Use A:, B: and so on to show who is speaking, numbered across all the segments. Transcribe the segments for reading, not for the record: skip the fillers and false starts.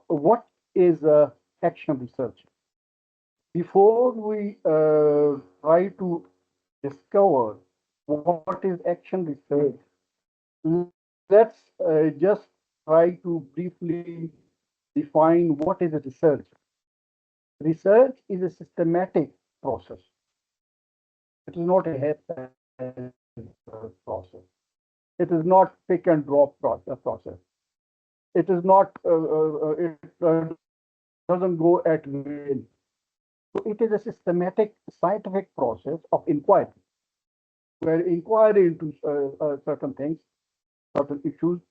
A: what is action research? Before we try to discover what is action research, let's just try to briefly define what is a research. Research is a systematic process. It is not a process. It is not pick and drop process. It is not. It doesn't go at will. So it is a systematic scientific process of inquiry, where inquiry into certain things, certain issues,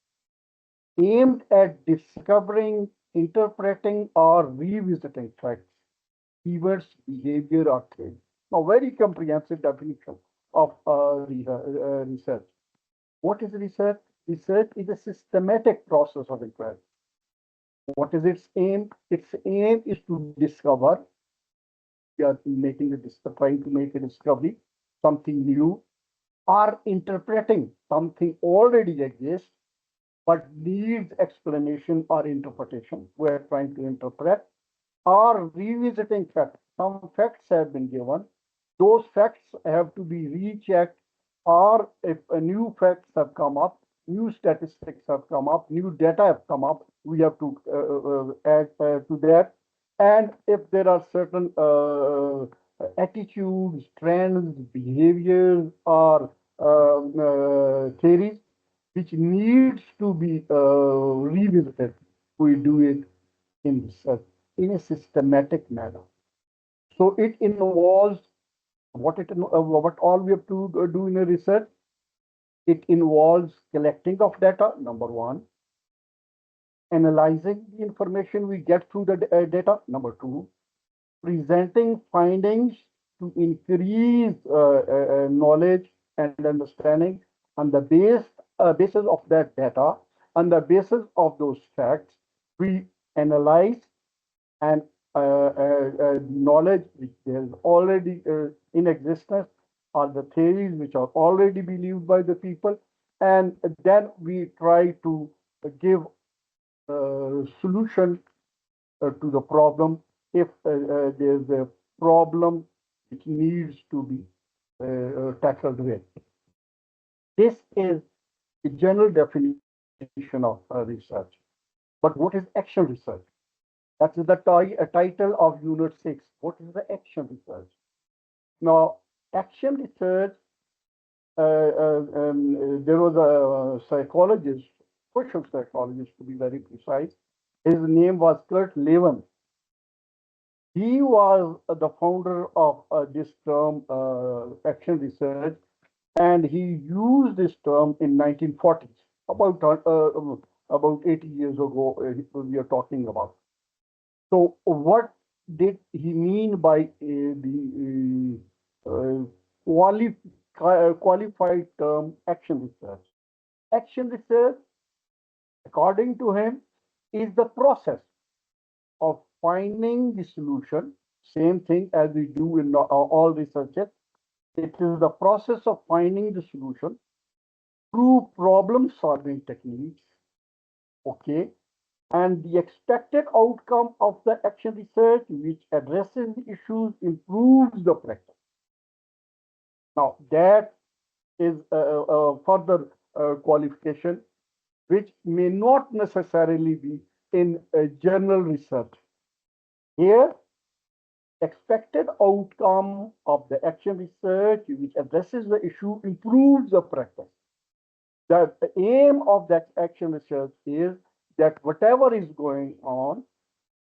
A: aimed at discovering, interpreting, or revisiting facts, events, behavior, or theory. Now, very comprehensive definition of research. What is research? Research is a systematic process of inquiry. What is its aim? Its aim is to discover. We are trying to make a discovery, something new, or interpreting something already exists but needs explanation or interpretation. We are trying to interpret or revisiting facts. Some facts have been given. Those facts have to be rechecked, or if a new facts have come up, new statistics have come up, new data have come up, we have to add to that. And if there are certain attitudes, trends, behaviors, or theories which needs to be revisited, we do it in research in a systematic manner. So it involves what all we have to do in a research. It involves collecting of data, number one, analyzing the information we get through the data, number two, presenting findings to increase knowledge and understanding on the basis of that data, on the basis of those facts, we analyze and knowledge which is already in existence, or the theories which are already believed by the people, and then we try to give a solution to the problem if there's a problem which needs to be tackled with. This is the general definition of research. But what is action research? That's the title of Unit 6. What is the action research? Now, action research, there was a psychologist, social psychologist to be very precise. His name was Kurt Lewin. He was the founder of this term, action research, and he used this term in 1940s, about 80 years ago. We are talking about. So, what did he mean by the qualified term action research? Action research, according to him, is the process of finding the solution. Same thing as we do in all researches. It is the process of finding the solution through problem solving techniques. Okay. And the expected outcome of the action research, which addresses the issues, improves the practice. Now, that is a further qualification, which may not necessarily be in general research. Here, expected outcome of the action research, which addresses the issue, improves the practice. The aim of that action research is that whatever is going on,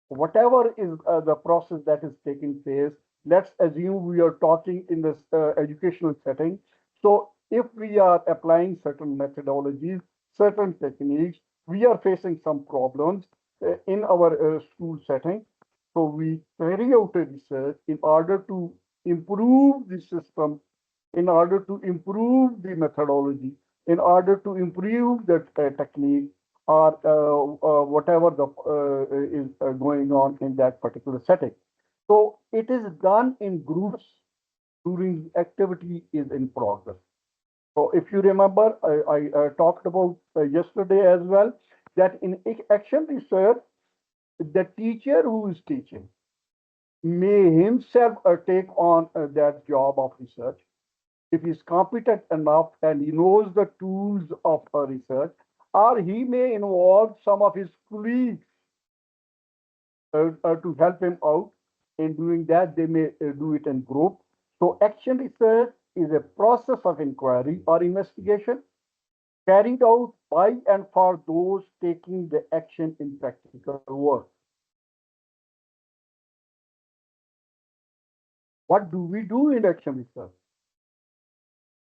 A: whatever is the process that is taking place, let's assume we are talking in this educational setting. So if we are applying certain methodologies, certain techniques, we are facing some problems in our school setting. So we carry out a research in order to improve the system, in order to improve the methodology, in order to improve the technique, or whatever is going on in that particular setting. So it is done in groups during the activity is in progress. So if you remember, I talked about yesterday as well, that in action research, The teacher who is teaching may himself take on that job of research if he's competent enough and he knows the tools of research, or he may involve some of his colleagues to help him out in doing that. They may do it in group. So action research is a process of inquiry or investigation carried out by and for those taking the action in practical work. What do we do in action research?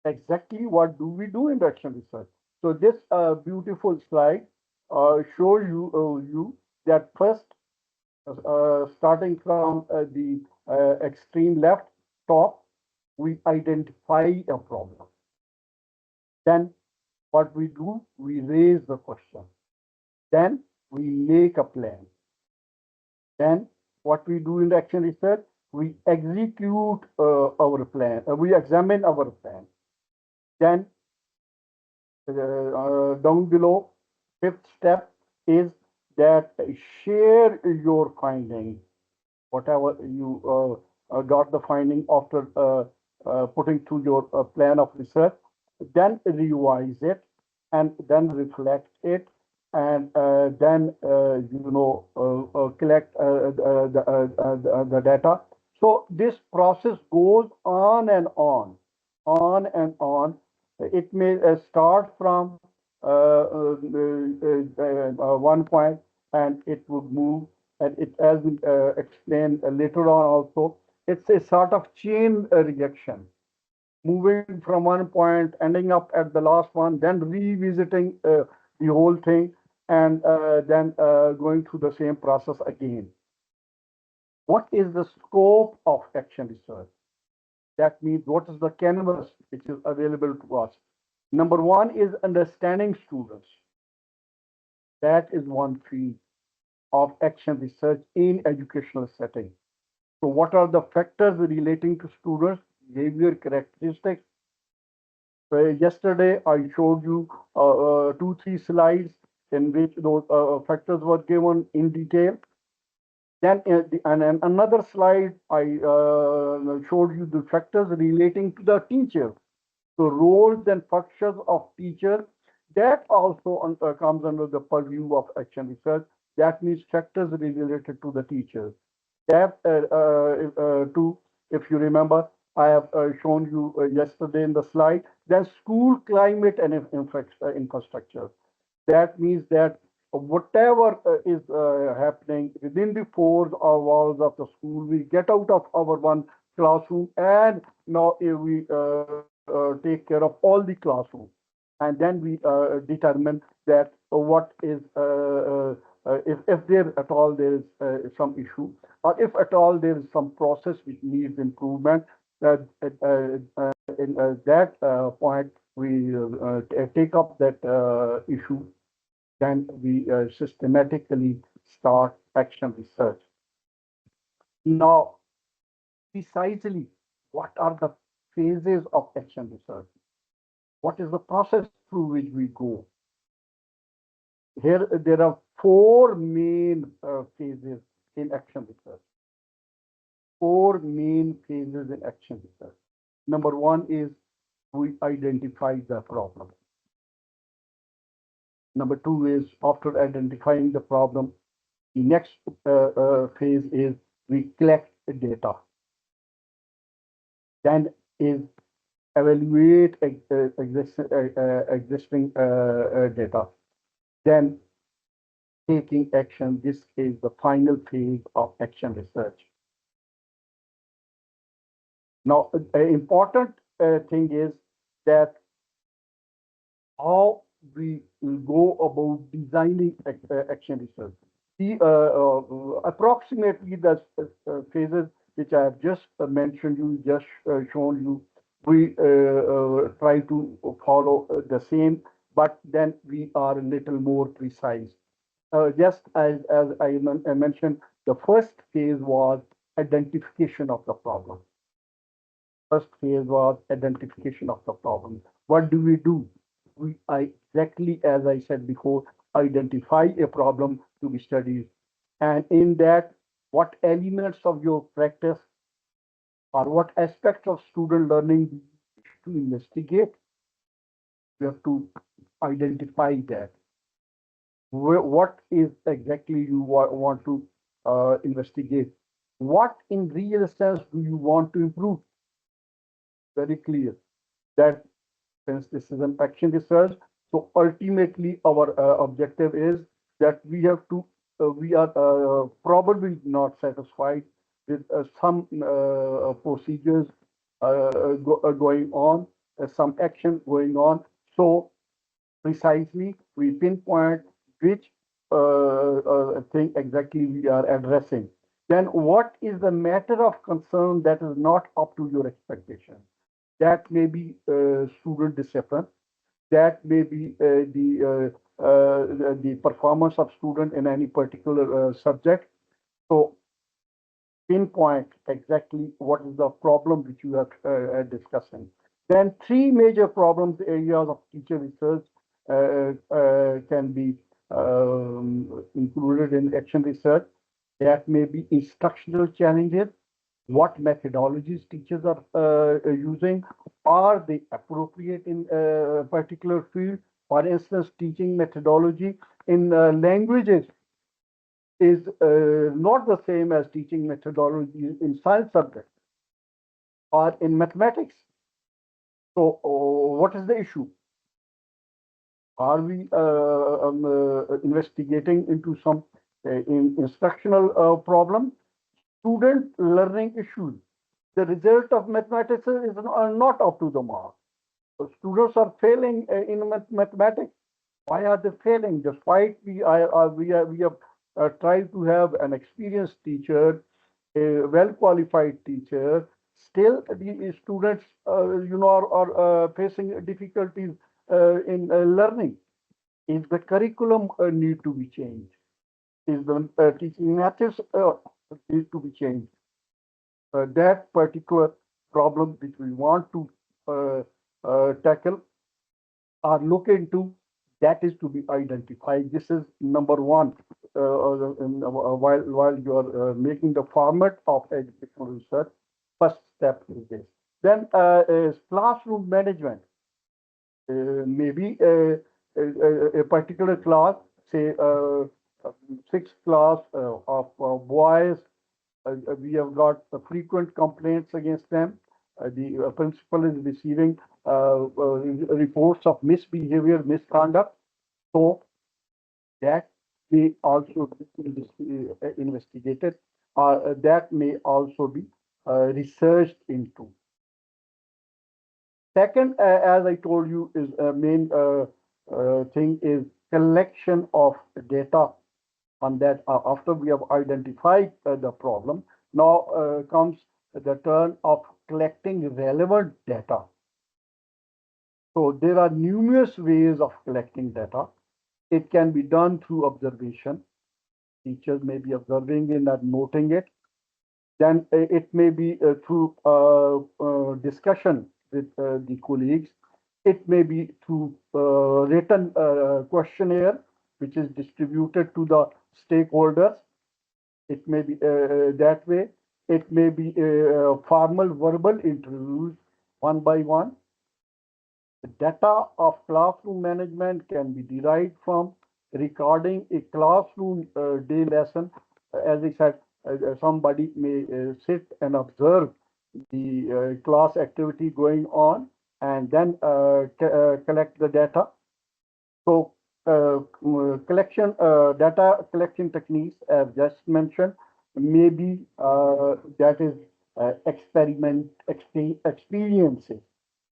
A: Exactly what do we do in action research? So this beautiful slide shows you that first, starting from the extreme left top, we identify a problem. Then what we do, we raise the question. Then we make a plan. Then what we do in action research, we execute our plan. We examine our plan. Then down below, fifth step is that share your finding, whatever you got the finding after putting to your plan of research, then revise it and then reflect it and then collect the data. So this process goes on and on and on. It may start from one point and it would move, and it, as we explained later on also, it's a sort of chain reaction, moving from one point, ending up at the last one, then revisiting the whole thing, and then going through the same process again. What is the scope of action research? That means what is the canvas which is available to us? Number one is understanding students. That is one field of action research in educational setting. So what are the factors relating to students' behavior characteristics? So yesterday I showed you two, three slides in which those factors were given in detail. Then and another slide I showed you the factors relating to the teacher. So roles and functions of teachers, that also comes under the purview of action research. That means factors related to the teachers. That too, if you remember, I have shown you yesterday in the slide. Then school climate and infrastructure. That means that whatever is happening within the four walls of the school, we get out of our one classroom and now we take care of all the classrooms. And then we determine that what is, if there at all there is some issue, or if at all there is some process which needs improvement, in that point, we take up that issue, then we systematically start action research. Now, precisely, what are the phases of action research? What is the process through which we go? Here, there are four main phases in action research. Four main phases in action research. Number one is we identify the problem. Number two is after identifying the problem, the next phase is we collect data. Then is evaluate existing data. Then taking action. This is the final phase of action research. Now, an important thing is that how we go about designing action research. The approximately the phases which I have just mentioned you, just shown you, we try to follow the same, but then we are a little more precise. Just as I mentioned, the first phase was identification of the problem. First phase was identification of the problem. What do? We exactly as I said before, identify a problem to be studied. And in that, what elements of your practice or what aspects of student learning do you wish to investigate? You have to identify that. What is exactly you want to investigate? What in real sense do you want to improve? Very clear that since this is an action research, so ultimately our objective is that we have to, we are probably not satisfied with some procedures going on, some action going on. So precisely we pinpoint which thing exactly we are addressing. Then what is the matter of concern that is not up to your expectation? That may be student discipline, that may be the performance of student in any particular subject. So pinpoint exactly what is the problem which you are discussing. Then three major problems areas of teacher research can be included in action research. That may be instructional challenges, what methodologies teachers are using, are they appropriate in a particular field? For instance, teaching methodology in languages is not the same as teaching methodology in science subjects or in mathematics. So, what is the issue? Are we investigating into some instructional problem? Student learning issues. The result of mathematics is not up to the mark. So students are failing in mathematics. Why are they failing? Despite we have tried to have an experienced teacher, a well-qualified teacher, still the students, are facing difficulties in learning. Is the curriculum need to be changed? Is the teaching methods need to be changed? That particular problem which we want to tackle or look into, that is to be identified. This is number one. While you are making the format of educational research, first step is this. Then is classroom management. Maybe a particular class, say sixth class of boys, we have got frequent complaints against them. The principal is receiving reports of misbehavior, misconduct. So that may also be investigated, or that may also be researched into. Second, as I told you, is main thing is collection of data on that. After we have identified the problem, now comes the turn of collecting relevant data. So there are numerous ways of collecting data. It can be done through observation. Teachers may be observing it and noting it. Then it may be through discussion with the colleagues. It may be through written questionnaire, which is distributed to the stakeholders. It may be that way. It may be formal verbal interviews one by one. The data of classroom management can be derived from recording a classroom day lesson. As I said, somebody may sit and observe the class activity going on and then collect the data. So collection data collection techniques, as just mentioned, maybe that is experiences,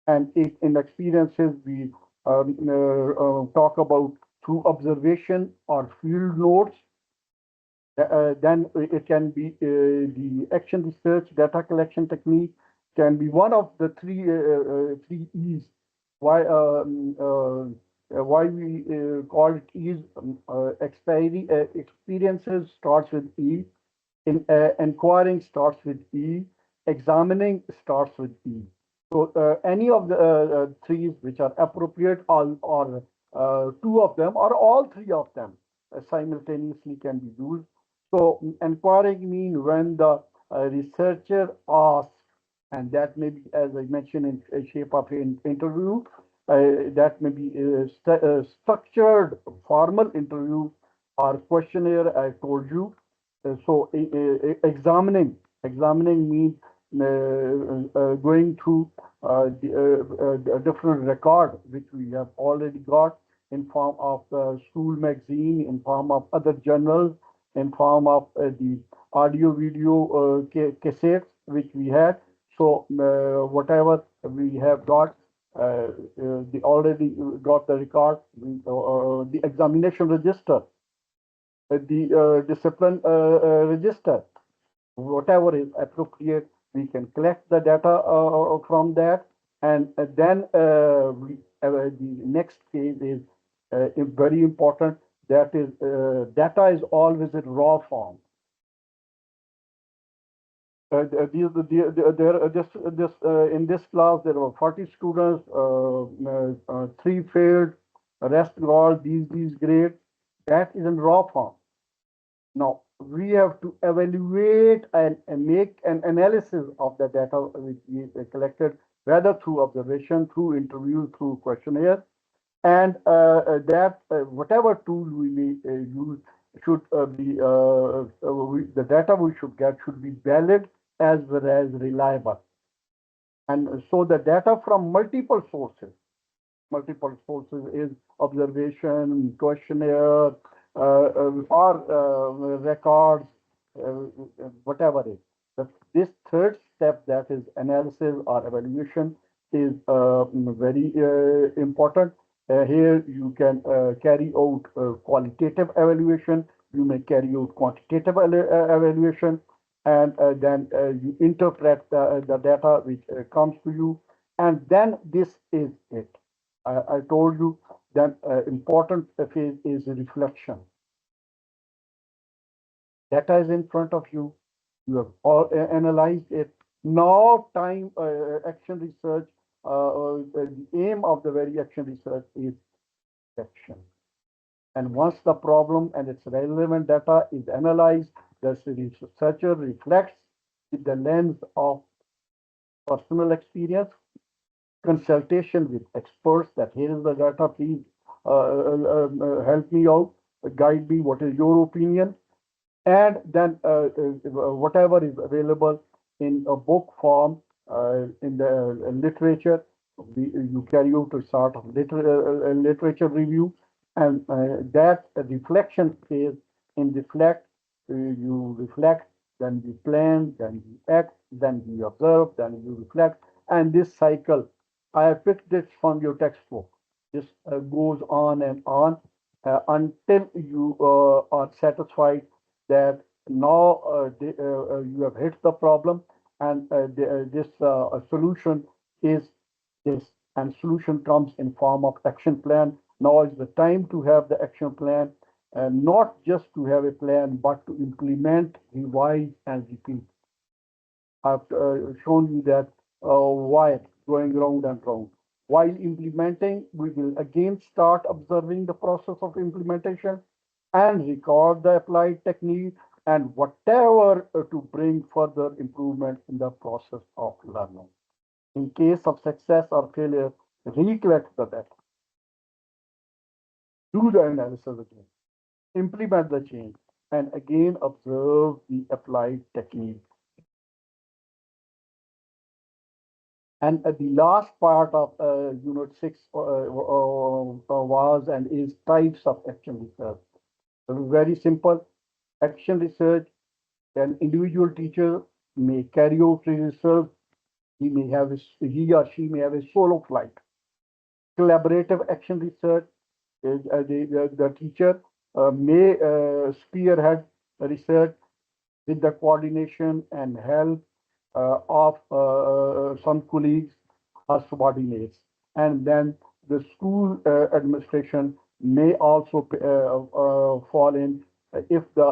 A: and in experiences we talk about through observation or field notes. Then it can be the action research data collection technique can be one of the three E's. Why we call it E's? Experiences starts with E, in inquiring starts with E, examining starts with E. So any of the three which are appropriate, or two of them, or all three of them simultaneously can be used. So inquiring means when the researcher asks, and that may be, as I mentioned, in a shape of an interview, that may be a structured formal interview or questionnaire, I told you. Examining means going through the different record which we have already got in form of school magazine, in form of other journals, in form of the audio video cassettes which we had. So whatever we have got, the already got the record, the examination register, the discipline register, whatever is appropriate, we can collect the data from that, and then the next phase is very important. That is, data is always in raw form. In this class, there were 40 students, three failed, rest all these grades. That is in raw form. Now, we have to evaluate and make an analysis of the data which we collected, whether through observation, through interview, through questionnaire, and that whatever tool we may use should the data we should get should be valid as well as reliable. And so the data from multiple sources is observation, questionnaire, or records, whatever it is. This third step, that is analysis or evaluation, is very important. Here you can carry out qualitative evaluation, you may carry out quantitative evaluation, and then you interpret the data which comes to you, and then this is it. I told you that important phase is reflection. Data is in front of you. You have all analyzed it. Now, time action research. The aim of the very action research is action. And once the problem and its relevant data is analyzed, the researcher reflects with the lens of personal experience, consultation with experts, that here is the data, please help me out, guide me, what is your opinion? And then whatever is available in a book form, in the literature, you carry out a sort of literature review, and that reflection phase. In reflect, you reflect, then you plan, then you act, then you observe, then you reflect, and this cycle, I have picked this from your textbook. This goes on and on until you are satisfied that now you have hit the problem, and this solution is this, and solution comes in form of action plan. Now is the time to have the action plan, and not just to have a plan, but to implement, revise, and repeat. I've shown you that why going round and round. While implementing, we will again start observing the process of implementation and record the applied technique and whatever to bring further improvement in the process of learning. In case of success or failure, recollect the data, do the analysis again, implement the change, and again observe the applied technique. And the last part of Unit 6 was and is types of action research. Very simple. Action research, an individual teacher may carry out research. He or she may have a solo flight. Collaborative action research, the teacher may spearhead research with the coordination and help of some colleagues or subordinates. And then the school administration may also fall in if the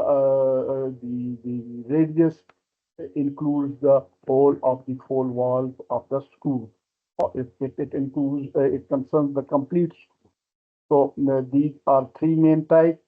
A: radius includes the whole of the four walls of the school, or if it includes it concerns the complete school. So these are three main types.